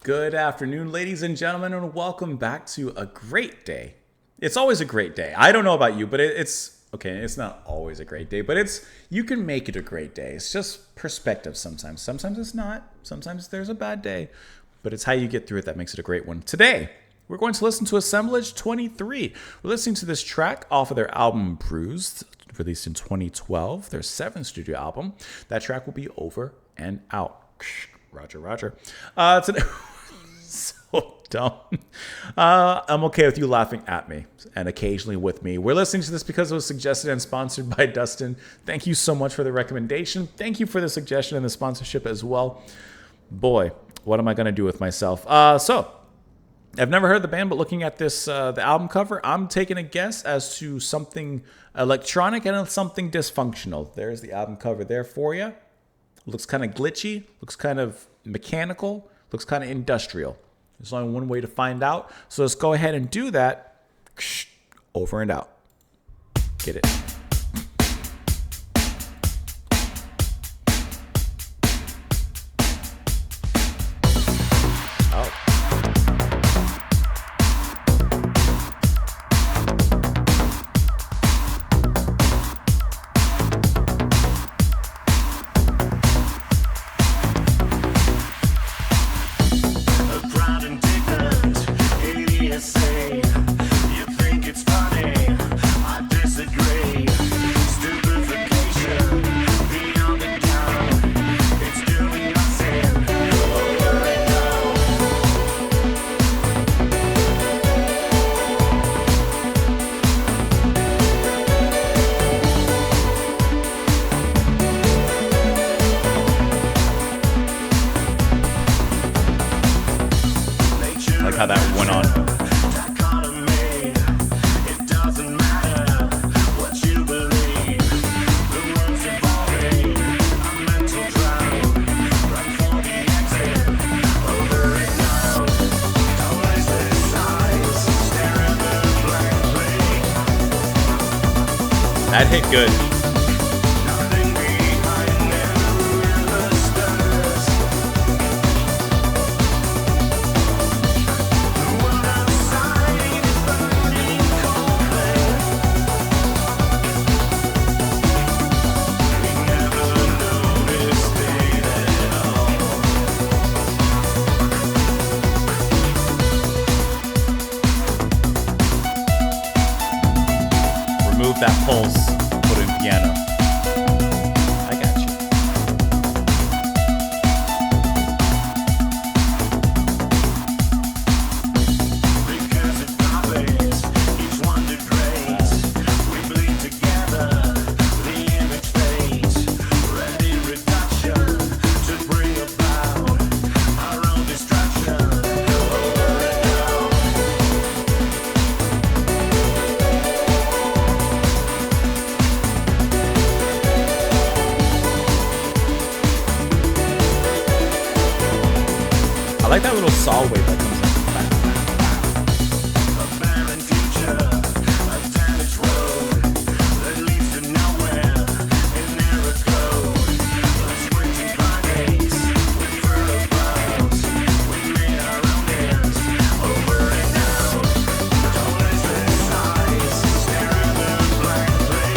Good afternoon, ladies and gentlemen, and welcome back to a great day. It's always a great day. I don't know about you, but it's okay. It's not always a great day, but you can make it a great day. It's just perspective sometimes. Sometimes it's not. Sometimes there's a bad day, but it's how you get through it that makes it a great one. Today, we're going to listen to Assemblage 23. We're listening to this track off of their album Bruised, released in 2012, their 7th studio album. That track will be Over and Out. Roger. Today, so dumb. I'm okay with you laughing at me and occasionally with me. We're listening to this because it was suggested and sponsored by Dustin. Thank you so much for the recommendation. Thank you for the suggestion and the sponsorship as well. Boy, what am I going to do with myself? So, I've never heard the band, but looking at this, the album cover, I'm taking a guess as to something electronic and something dysfunctional. There's the album cover there for you. Looks kind of glitchy, looks kind of mechanical, looks kind of industrial. There's only one way to find out. So let's go ahead and do that. Over and out. Get it. How that went on. That hit good. Remove that pulse, put in piano. I got you. Because it always, each one degrades. We bleed together, the image fades. Ready reduction to bring about our own destruction. I like that little saw wave that comes in. A barren future, a damaged road that leads to nowhere in narrow code. A sprinting primates with furrow clouds. We made our own ends over and out. Don't let this eyes stare at the blankly.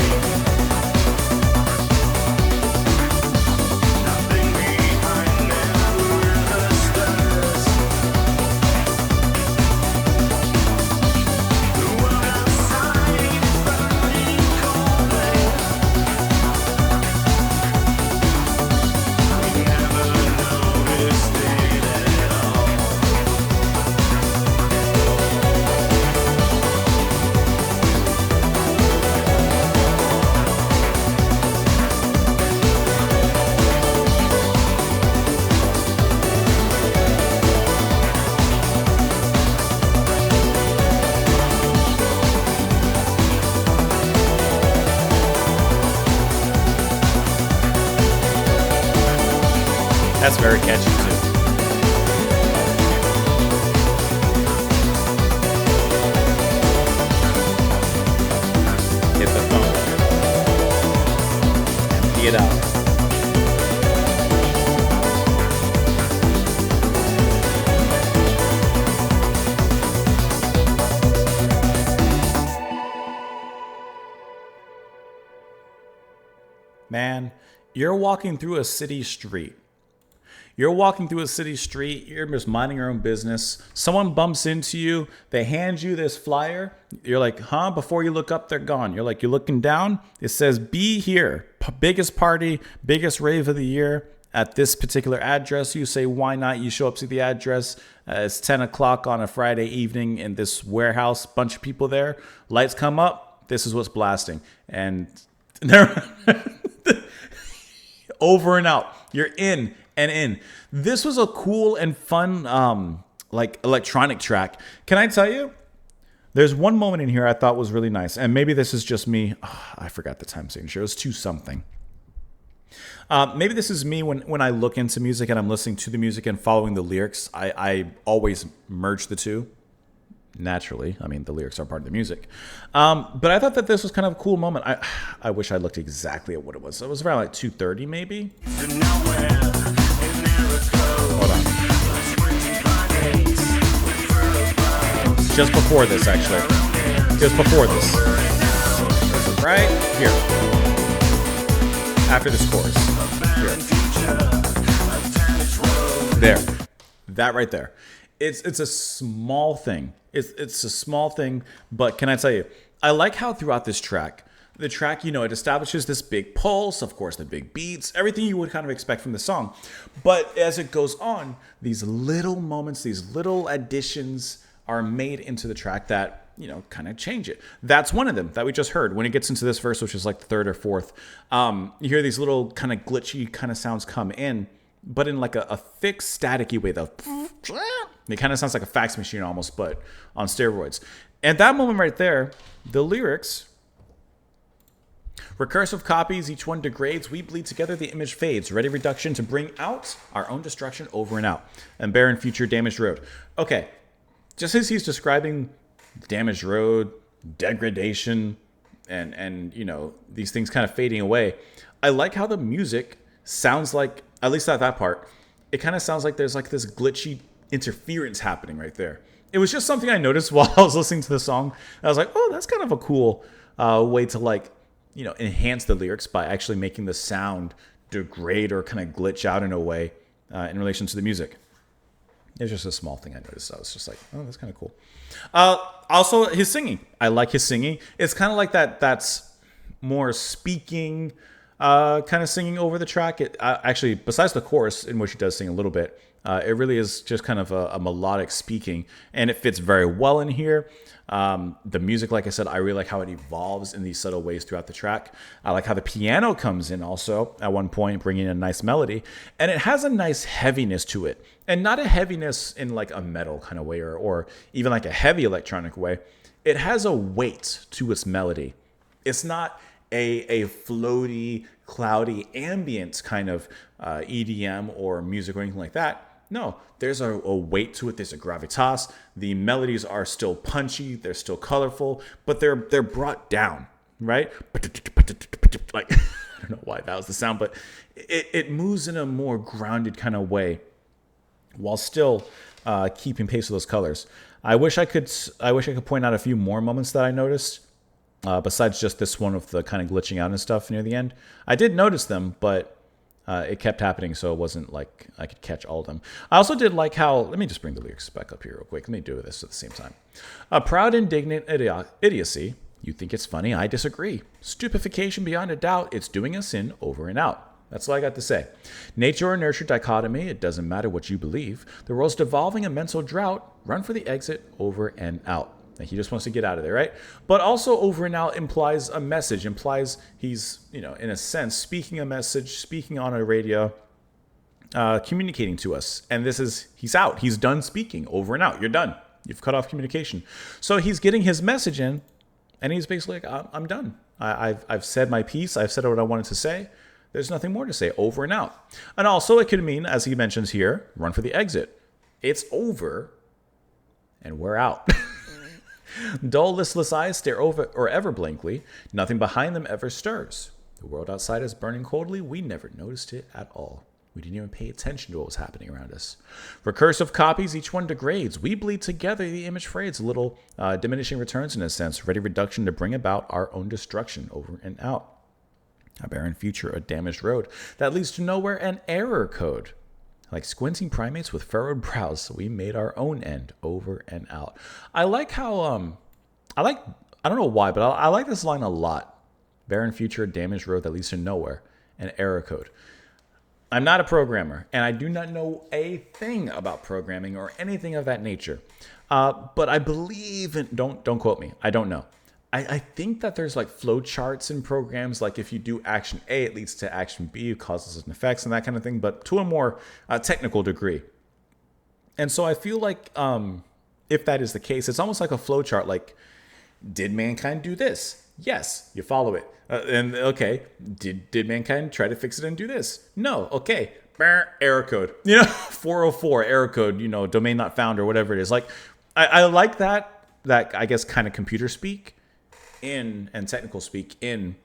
Nothing behind them, we're the stars. That's very catchy too. Hit the phone. Empty it out. Man, you're walking through a city street. You're walking through a city street, you're just minding your own business. Someone bumps into you, they hand you this flyer. You're like, huh? Before you look up, they're gone. You're like, you're looking down, it says, be here. Biggest party, biggest rave of the year at this particular address. You say, why not? You show up to the address. It's 10 o'clock on a Friday evening in this warehouse, bunch of people there. Lights come up, this is what's blasting. And they're over and out. You're in and in. This was a cool and fun, like electronic track. Can I tell you? There's one moment in here I thought was really nice, and maybe this is just me. Oh, I forgot the time signature. It was 2 something. Maybe this is me when I look into music and I'm listening to the music and following the lyrics. I always merge the two. Naturally, I mean, the lyrics are part of the music. But I thought that this was kind of a cool moment. I wish I looked exactly at what it was. It was around like 2:30 maybe. Hold on. Just before this, actually. Just before this. Right here. After this chorus. Here. There. That right there. It's a small thing. It's a small thing, but can I tell you, I like how throughout this track, the track, you know, it establishes this big pulse, of course, the big beats, everything you would kind of expect from the song. But as it goes on, these little moments, these little additions are made into the track that, you know, kind of change it. That's one of them that we just heard. When it gets into this verse, which is like the third or fourth, you hear these little kind of glitchy kind of sounds come in, but in like a thick, staticky way, though. It kind of sounds like a fax machine almost, but on steroids. And that moment right there, the lyrics, recursive copies, each one degrades, we bleed together, the image fades, ready reduction to bring out our own destruction over and out, and barren future damaged road. Okay, just as he's describing damaged road, degradation, and you know, these things kind of fading away, I like how the music sounds like, at least at that part, it kind of sounds like there's like this glitchy interference happening right there. It was just something I noticed while I was listening to the song. I was like, oh, that's kind of a cool way to, like, you know, enhance the lyrics by actually making the sound degrade or kind of glitch out in a way in relation to the music. It's just a small thing I noticed. I was just like, oh, that's kind of cool. Also, his singing. I like his singing. It's kind of like that's more speaking kind of singing over the track. It actually, besides the chorus, in which he does sing a little bit, it really is just kind of a melodic speaking, and it fits very well in here. The music, like I said, I really like how it evolves in these subtle ways throughout the track. I like how the piano comes in also at one point, bringing in a nice melody, and it has a nice heaviness to it, and not a heaviness in like a metal kind of way or even like a heavy electronic way. It has a weight to its melody. It's not a floaty, cloudy, ambient kind of EDM or music or anything like that. No, there's a weight to it. There's a gravitas. The melodies are still punchy. They're still colorful, but they're brought down, right? Like, I don't know why that was the sound, but it moves in a more grounded kind of way while still keeping pace with those colors. I wish I could point out a few more moments that I noticed. Besides just this one of the kind of glitching out and stuff near the end. I did notice them, but it kept happening, so it wasn't like I could catch all of them. I also did like how, let me just bring the lyrics back up here real quick. Let me do this at the same time. A proud, indignant idiocy. You think it's funny, I disagree. Stupefaction beyond a doubt, it's doing us in over and out. That's all I got to say. Nature or nurture dichotomy, it doesn't matter what you believe. The world's devolving a mental drought. Run for the exit, over and out. He just wants to get out of there, right? But also over and out implies a message, implies he's, you know, in a sense, speaking a message, speaking on a radio, communicating to us. And this is, he's out. He's done speaking, over and out. You're done. You've cut off communication. So he's getting his message in, and he's basically like, I'm done. I've said my piece. I've said what I wanted to say. There's nothing more to say, over and out. And also it could mean, as he mentions here, run for the exit. It's over, and we're out. Dull, listless eyes stare over or ever blankly. Nothing behind them ever stirs. The world outside is burning coldly. We never noticed it at all. We didn't even pay attention to what was happening around us. Recursive copies, each one degrades. We bleed together, the image fades. A little diminishing returns in a sense. Ready reduction to bring about our own destruction, over and out. A barren future, a damaged road that leads to nowhere, an error code. Like squinting primates with furrowed brows, so we made our own end over and out. I like how I don't know why, but I like this line a lot. Barren future, damaged road that leads to nowhere, an error code. I'm not a programmer, and I do not know a thing about programming or anything of that nature. But I believe in, don't quote me, I don't know. I think that there's like flow charts in programs, like if you do action A, it leads to action B, it causes an effects and that kind of thing, but to a more technical degree. And so I feel like if that is the case, it's almost like a flow chart. Like, did mankind do this? Yes, you follow it. And okay, did mankind try to fix it and do this? No, okay, error code. 404 error code. Domain not found or whatever it is. Like, I like that I guess kind of computer speak in and technical speak in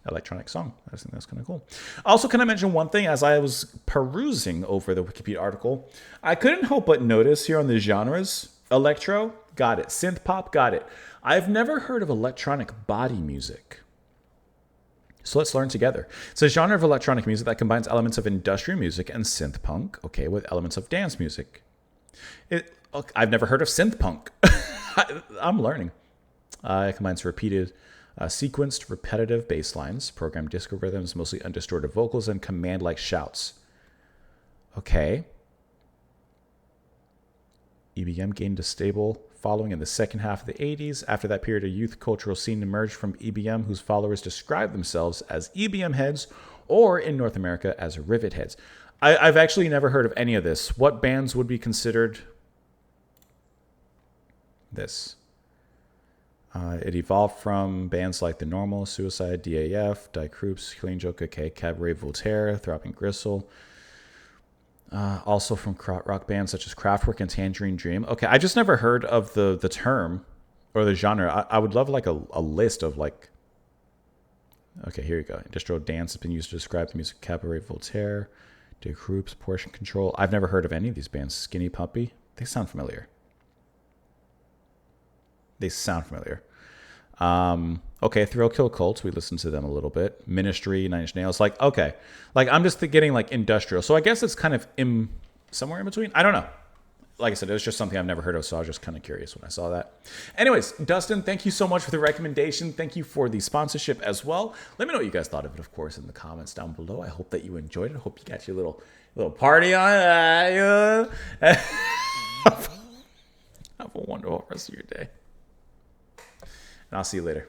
electronic song. I think that's kind of cool. Also, can I mention one thing? As I was perusing over the Wikipedia article, I couldn't help but notice here on the genres, electro, got it. Synth pop, got it. I've never heard of electronic body music. So let's learn together. It's a genre of electronic music that combines elements of industrial music and synth punk, okay, with elements of dance music. I've never heard of synth punk. I'm learning. It combines repeated, sequenced, repetitive bass lines, programmed disco rhythms, mostly undistorted vocals, and command-like shouts. Okay. EBM gained a stable following in the second half of the 80s. After that period, a youth cultural scene emerged from EBM whose followers described themselves as EBM heads or, in North America, as rivet heads. I've actually never heard of any of this. What bands would be considered this? It evolved from bands like The Normal, Suicide, DAF, Die Krupps, Clean Joke, okay, Cabaret Voltaire, Throbbing Gristle. Also from rock bands such as Kraftwerk and Tangerine Dream. Okay, I just never heard of the term or the genre. I would love like a list of like. Okay, here you go. Industrial dance has been used to describe the music of Cabaret Voltaire, Die Krupps, Portion Control. I've never heard of any of these bands. Skinny Puppy. They sound familiar. Okay, Thrill Kill Cult. We listened to them a little bit. Ministry, Nine Inch Nails. Like, okay. Like, I'm just getting, like, industrial. So I guess it's kind of somewhere in between. I don't know. Like I said, it was just something I've never heard of, so I was just kind of curious when I saw that. Anyways, Dustin, thank you so much for the recommendation. Thank you for the sponsorship as well. Let me know what you guys thought of it, of course, in the comments down below. I hope that you enjoyed it. I hope you got your little party on. Have a wonderful rest of your day. And I'll see you later.